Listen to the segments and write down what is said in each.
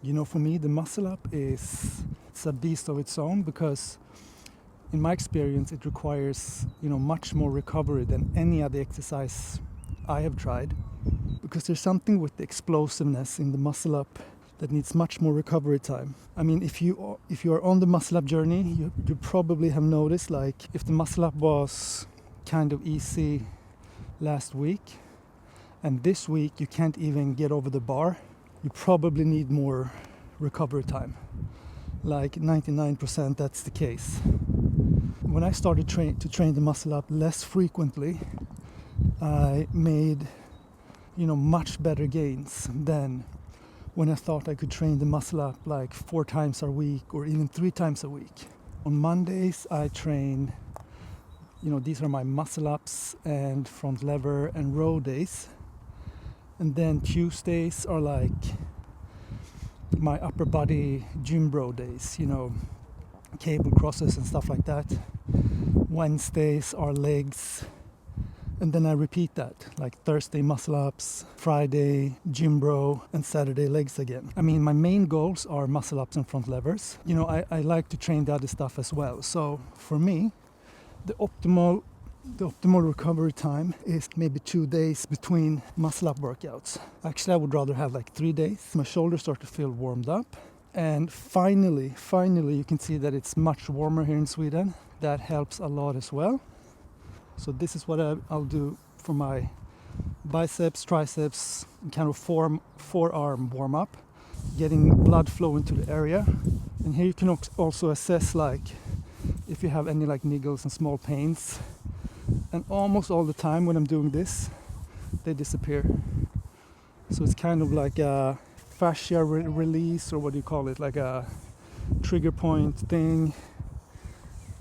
You know, for me, the muscle up it's a beast of its own, because in my experience it requires, much more recovery than any other exercise I have tried, because there's something with the explosiveness in the muscle up that needs much more recovery time. I mean, if you are on the muscle up journey, you probably have noticed, like, if the muscle up was kind of easy last week and this week you can't even get over the bar, you probably need more recovery time. Like 99% that's the case. When I started to train the muscle up less frequently, I made much better gains than when I thought I could train the muscle up like 4 times a week or even 3 times a week. On Mondays I train, these are my muscle ups and front lever and row days. And then Tuesdays are like my upper body gym bro days, cable crosses and stuff like that. Wednesdays are legs. And then I repeat that, like Thursday muscle ups, Friday gym bro, and Saturday legs again. I mean, my main goals are muscle ups and front levers. I like to train the other stuff as well. So for me, the optimal recovery time is maybe 2 days between muscle up workouts. Actually, I would rather have like 3 days. My shoulders start to feel warmed up. And finally, you can see that it's much warmer here in Sweden. That helps a lot as well. So this is what I'll do for my biceps, triceps, kind of forearm warm up, getting blood flow into the area. And here you can also assess, like, if you have any like niggles and small pains. And almost all the time when I'm doing this, they disappear. So it's kind of like a fascia release, or what do you call it, like a trigger point thing.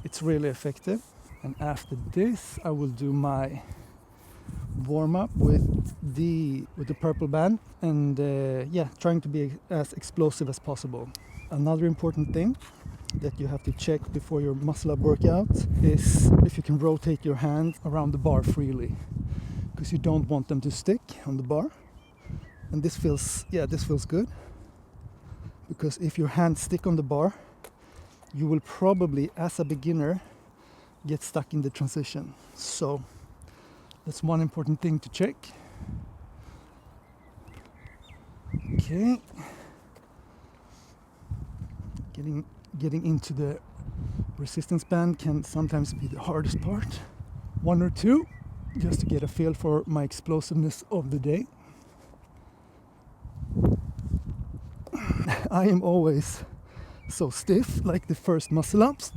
It's really effective. And after this, I will do my warm up with the purple band, and trying to be as explosive as possible. Another important thing that you have to check before your muscle up workout is if you can rotate your hand around the bar freely, because you don't want them to stick on the bar. And this feels good, because if your hands stick on the bar, you will probably, as a beginner, get stuck in the transition. So that's one important thing to check. Okay, getting into the resistance band can sometimes be the hardest part. 1 or 2, just to get a feel for my explosiveness of the day. I am always so stiff, like the first muscle ups.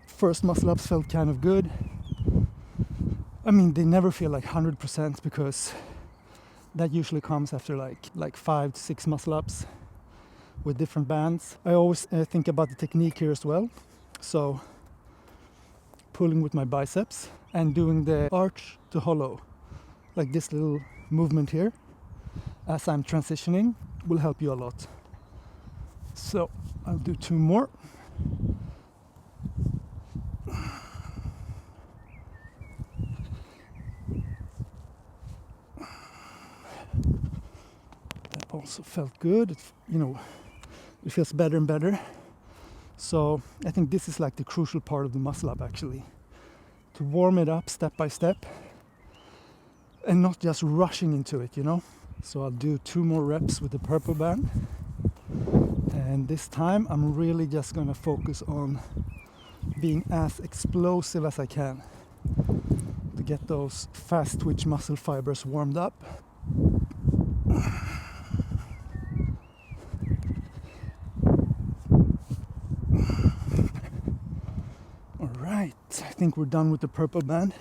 First muscle ups felt kind of good. I mean, they never feel like 100%, because that usually comes after like 5 to 6 muscle ups with different bands. I always think about the technique here as well. So pulling with my biceps and doing the arch to hollow, like this little movement here as I'm transitioning, will help you a lot. So I'll do 2 more. That also felt good. It feels better and better. So I think this is like the crucial part of the muscle up, actually, to warm it up step by step and not just rushing into it, So I'll do 2 more reps with the purple band, and this time I'm really just gonna focus on being as explosive as I can to get those fast twitch muscle fibers warmed up. Alright, I think we're done with the purple band.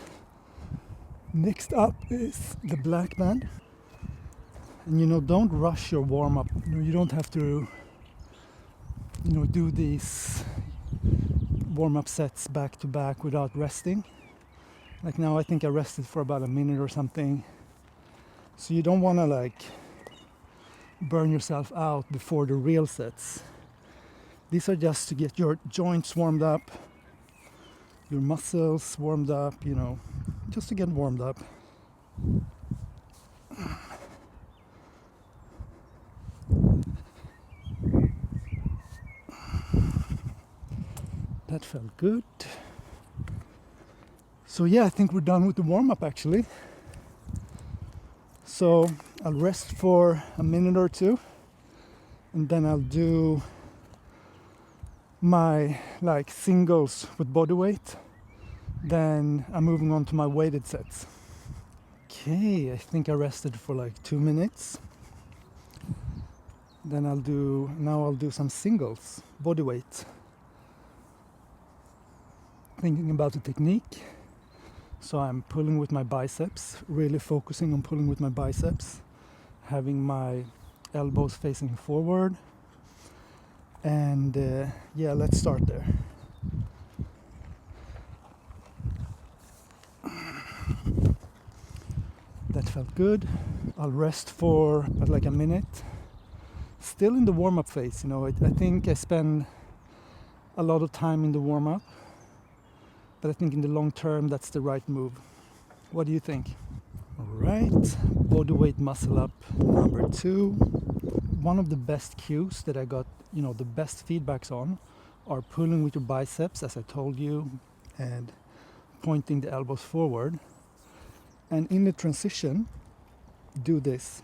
Next up is the black band. And don't rush your warm-up. You don't have to do these warm-up sets back to back without resting. Like now I think I rested for about a minute or something. So you don't want to burn yourself out before the real sets. These are just to get your joints warmed up, your muscles warmed up, just to get warmed up. That felt good. So yeah, I think we're done with the warm-up actually. So I'll rest for a minute or two, and then I'll do my like singles with body weight. Then I'm moving on to my weighted sets. Okay, I think I rested for like 2 minutes. Then I'll do some singles, body weight. Thinking about the technique. So I'm pulling with my biceps, really focusing on pulling with my biceps, having my elbows facing forward. And yeah, let's start there. That felt good. I'll rest for like a minute. Still in the warm-up phase, you know, I think I spend a lot of time in the warm-up, but I think in the long term that's the right move. What do you think? All right, body weight muscle up number 2. One of the best cues that I got, you know, the best feedbacks on are pulling with your biceps, as I told you, and pointing the elbows forward. And in the transition, do this,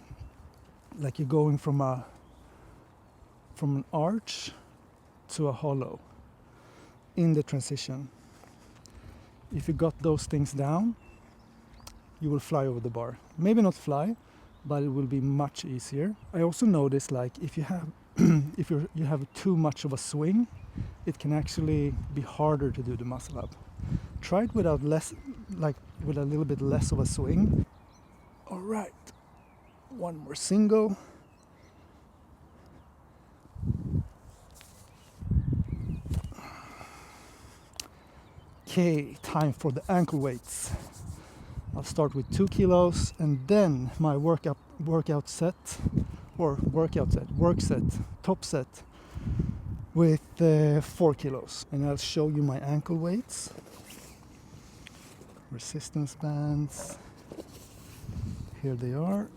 like you're going from an arch to a hollow in the transition. If you got those things down, you will fly over the bar. Maybe not fly, but it will be much easier. I also noticed, like, if you have you have too much of a swing, it can actually be harder to do the muscle up. Try it with a little bit less of a swing. All right, one more single. Okay, time for the ankle weights. I'll start with 2 kilos, and then my work set, top set with 4 kilos. And I'll show you my ankle weights. Resistance bands. Here they are.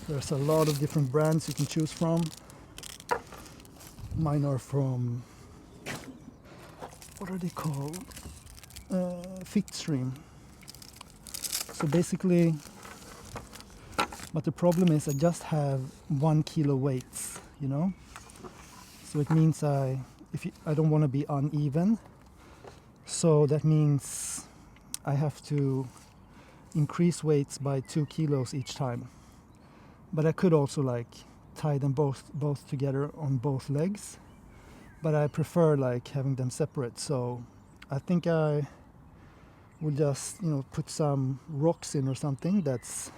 There's a lot of different brands you can choose from. Mine are from, what are they called? Fitstream. So basically, but the problem is I just have 1 kilo weights, you know? So it means I don't want to be uneven. So that means I have to increase weights by 2 kilos each time. But I could also like tie them both together on both legs. But I prefer like having them separate. So I think I will just, you know, put some rocks in or something that's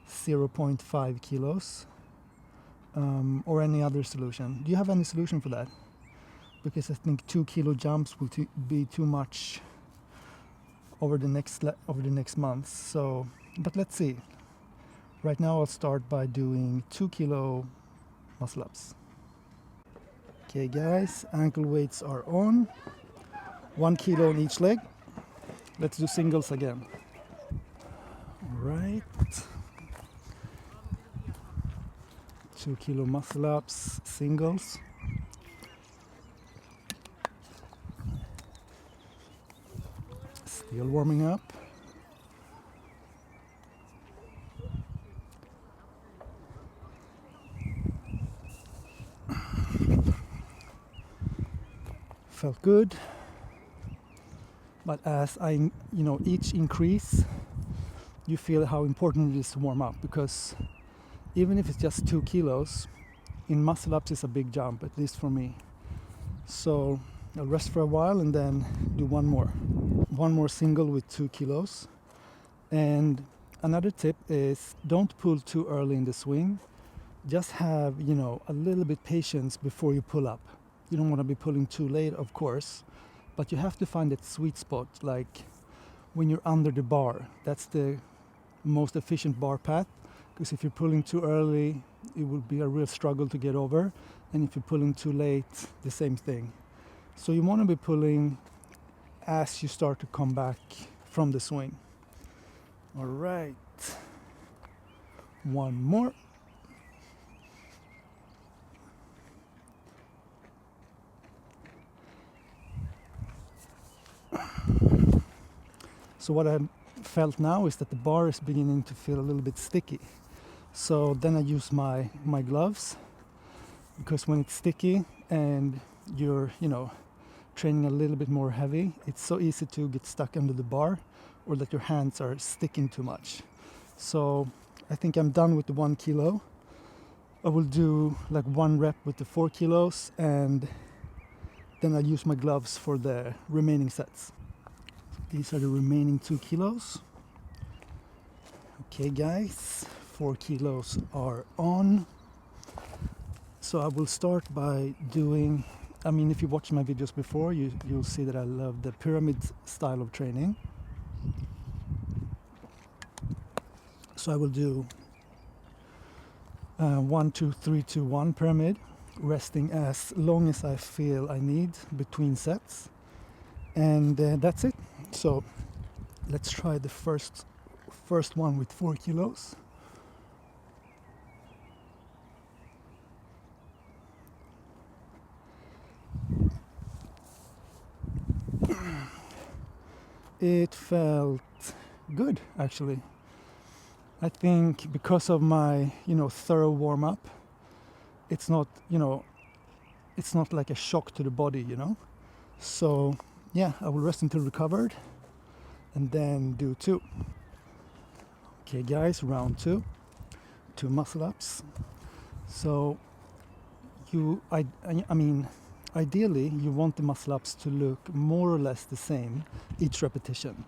0.5 kilos, or any other solution. Do you have any solution for that? Because I think 2 kilo jumps will be too much over the next month. So, but let's see. Right now I'll start by doing 2 kilo muscle ups. Okay guys, ankle weights are on. 1 kilo on each leg. Let's do singles again. All right. 2 kilo muscle ups, singles. Still warming up. Felt good. But as each increase, you feel how important it is to warm up, because even if it's just 2 kilos, in muscle ups is a big jump, at least for me. So I'll rest for a while and then do one more single with 2 kilos. And another tip is don't pull too early in the swing. Just have, a little bit patience before you pull up. You don't want to be pulling too late, of course, but you have to find that sweet spot, like when you're under the bar. That's the most efficient bar path, because if you're pulling too early, it will be a real struggle to get over, and if you're pulling too late, the same thing. So you want to be pulling as you start to come back from the swing. All right, one more. So what I felt now is that the bar is beginning to feel a little bit sticky. So then I use my gloves, because when it's sticky and you're, training a little bit more heavy, it's so easy to get stuck under the bar, or that your hands are sticking too much. So I think I'm done with the 1 kilo. I will do like 1 rep with the 4 kilos, and then I'll use my gloves for the remaining sets. These are the remaining 2 kilos. Okay guys, 4 kilos are on. So I will start by doing, if you watched my videos before, you'll see that I love the pyramid style of training. So I will do 1, 2, 3, 2, 1 pyramid, resting as long as I feel I need between sets. And that's it. So let's try the first one with 4 kilos. It felt good, actually. I think because of my, thorough warm-up, it's not like a shock to the body, So yeah, I will rest until recovered and then do 2. Okay guys, round 2 muscle ups. So ideally you want the muscle ups to look more or less the same each repetition.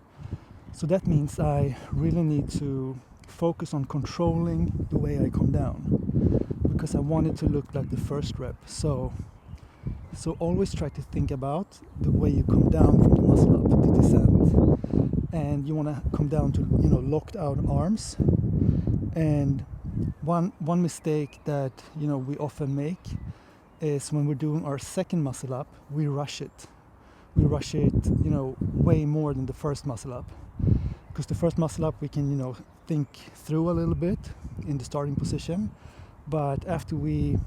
So that means I really need to focus on controlling the way I come down, because I want it to look like the first rep. So always try to think about the way you come down from the muscle up, the descent. And you want to come down to, locked out arms. And one mistake that, we often make is when we're doing our second muscle up, we rush it. We rush it, way more than the first muscle up. Because the first muscle up we can, think through a little bit in the starting position. But after we,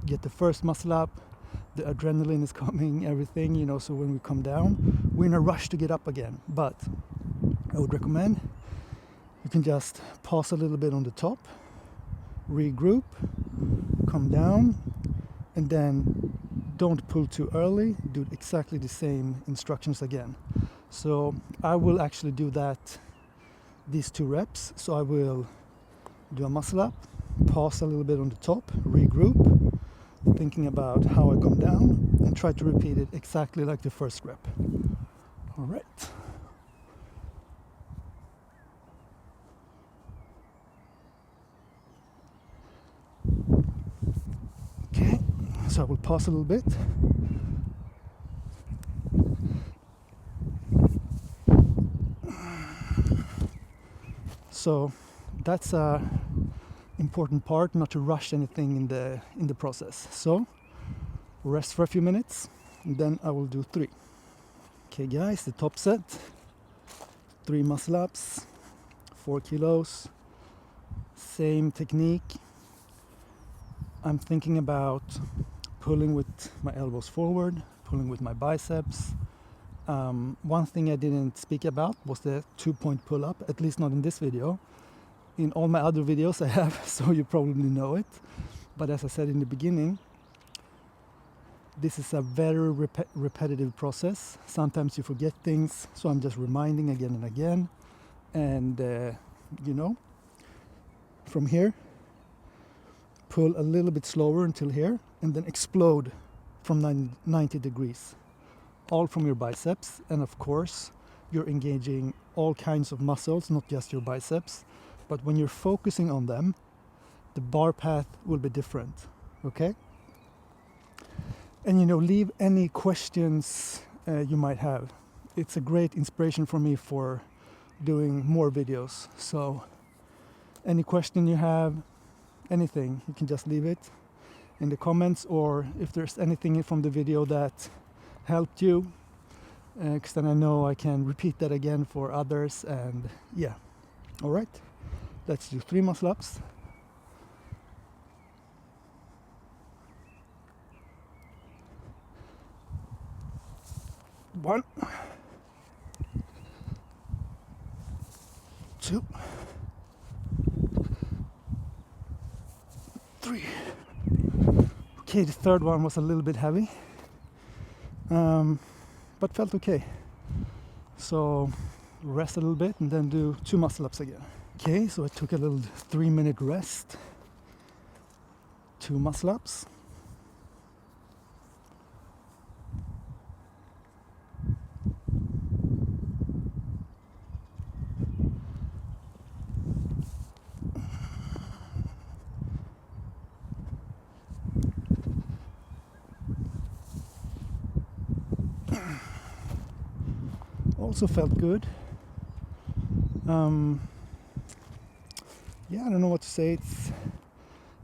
get the first muscle up, the adrenaline is coming, everything, so when we come down, we're in a rush to get up again. But I would recommend you can just pause a little bit on the top, regroup, come down, and then don't pull too early. Do exactly the same instructions again. So I will actually do that, these 2 reps. So I will do a muscle up, pause a little bit on the top, regroup, thinking about how I come down, and try to repeat it exactly like the first rep. All right. Okay, so I will pause a little bit. So that's a important part, not to rush anything in the process. So rest for a few minutes, and then I will do 3. Okay guys, the top set, 3 muscle ups, 4 kilos, same technique. I'm thinking about pulling with my elbows forward, pulling with my biceps. One thing I didn't speak about was the 2-point pull-up, at least not in this video. In all my other videos I have, so you probably know it. But as I said in the beginning, this is a very repetitive process. Sometimes you forget things, so I'm just reminding again and again. And, from here, pull a little bit slower until here, and then explode from 90 degrees. All from your biceps, and of course you're engaging all kinds of muscles, not just your biceps, but when you're focusing on them, the bar path will be different. Okay? And leave any questions you might have. It's a great inspiration for me for doing more videos. So any question you have, anything, you can just leave it in the comments, or if there's anything from the video that helped you, because then I know I can repeat that again for others. And yeah, all right, let's do 3 muscle ups. One, 3. Okay, the third one was a little bit heavy, but felt okay. So rest a little bit and then do 2 muscle ups again. Okay, so I took a little 3-minute rest, 2 muscle ups. Also felt good. Yeah, I don't know what to say.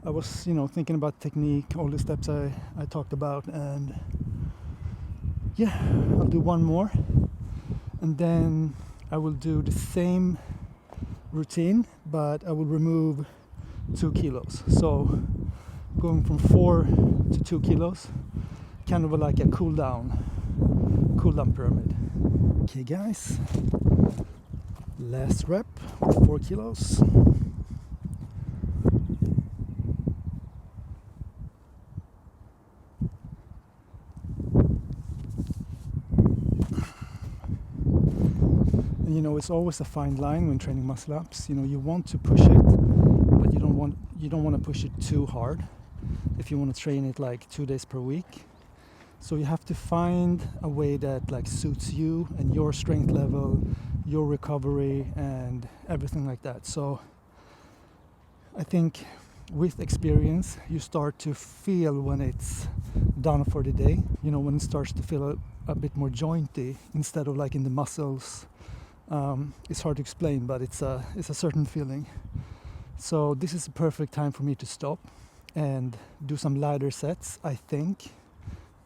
I was, thinking about technique, all the steps I talked about, and yeah, I'll do one more, and then I will do the same routine, but I will remove 2 kilos. So going from 4 to 2 kilos, kind of like a cool down pyramid. Okay guys, last rep with 4 kilos. And it's always a fine line when training muscle ups. You want to push it, but you don't want to push it too hard if you want to train it like 2 days per week. So you have to find a way that like suits you and your strength level, your recovery, and everything like that. So I think with experience you start to feel when it's done for the day, when it starts to feel a bit more jointy instead of like in the muscles. It's hard to explain, but it's a certain feeling. So this is a perfect time for me to stop and do some lighter sets, I think,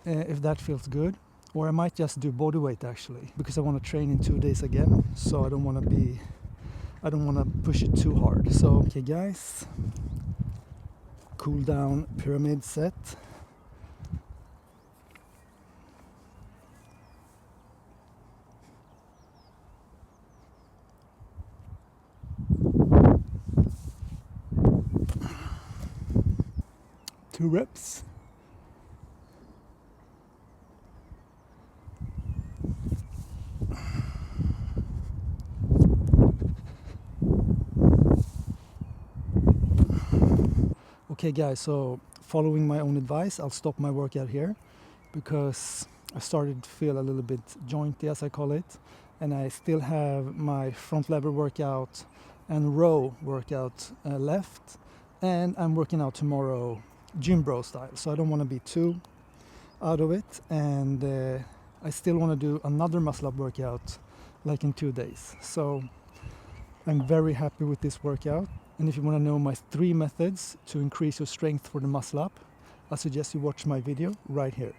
if that feels good. Or I might just do bodyweight actually, because I want to train in 2 days again. So I don't want to push it too hard. So okay guys, cool down pyramid set. Two reps. Okay guys, so following my own advice, I'll stop my workout here because I started to feel a little bit jointy, as I call it, and I still have my front lever workout and row workout left, and I'm working out tomorrow gym bro style, so I don't want to be too out of it, and I still want to do another muscle up workout like in 2 days. So I'm very happy with this workout. And if you want to know my 3 methods to increase your strength for the muscle up, I suggest you watch my video right here.